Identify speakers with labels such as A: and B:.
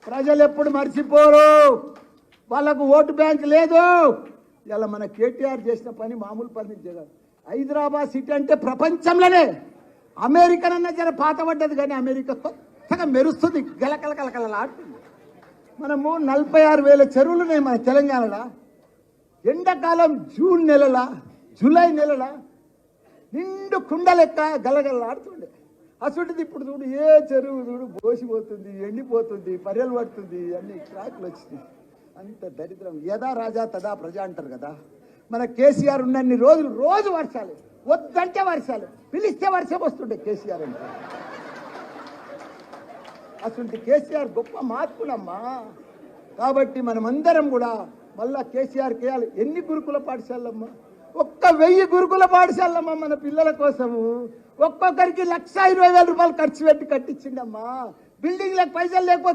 A: ప్రజలు ఎప్పుడు మర్చిపోరు, వాళ్ళకు ఓటు బ్యాంక్ లేదు. ఇలా మన కేటీఆర్ చేసిన పని మామూలు పని జగన్. హైదరాబాద్ సిటీ అంటే ప్రపంచంలోనే అమెరికన్ అన్న జర పాత పడ్డది, కానీ అమెరికా కొత్తగా మెరుస్తుంది, గలకలకలకలలాడుతుంది. మనము 46,000 చెరువులు ఉన్నాయి మన తెలంగాణలో. ఎండాకాలం జూన్ నెలల జూలై నెలల నిండు కుండ లెక్క గలగలలాడుతుండే. అసలుది ఇప్పుడు చూడు, ఏ చెరువు చూడు బోసిపోతుంది, ఎండిపోతుంది, పర్యలు పడుతుంది, అన్ని క్రాకులు వచ్చినాయి. అంత దరిద్రం. యథా రాజా తదా ప్రజ అంటారు కదా. మన కేసీఆర్ ఉన్నన్ని రోజులు రోజు వర్షాలు, వద్దంటే వర్షాలు, పిలిస్తే వర్షం వస్తుండే కేసీఆర్ అంటే. అసలు కేసీఆర్ గొప్ప మార్పులమ్మా. కాబట్టి మనమందరం కూడా మళ్ళా కేసీఆర్ కేయాలి. ఎన్ని గురుకుల పాఠశాలమ్మా? 1,000 గురుకుల పాఠశాలమ్మా మన పిల్లల కోసము. ఒక్కొక్కరికి 1,20,000 రూపాయలు ఖర్చు పెట్టి కట్టించిండమ్మా. బిల్డింగ్లకు పైసలు లేకపోతే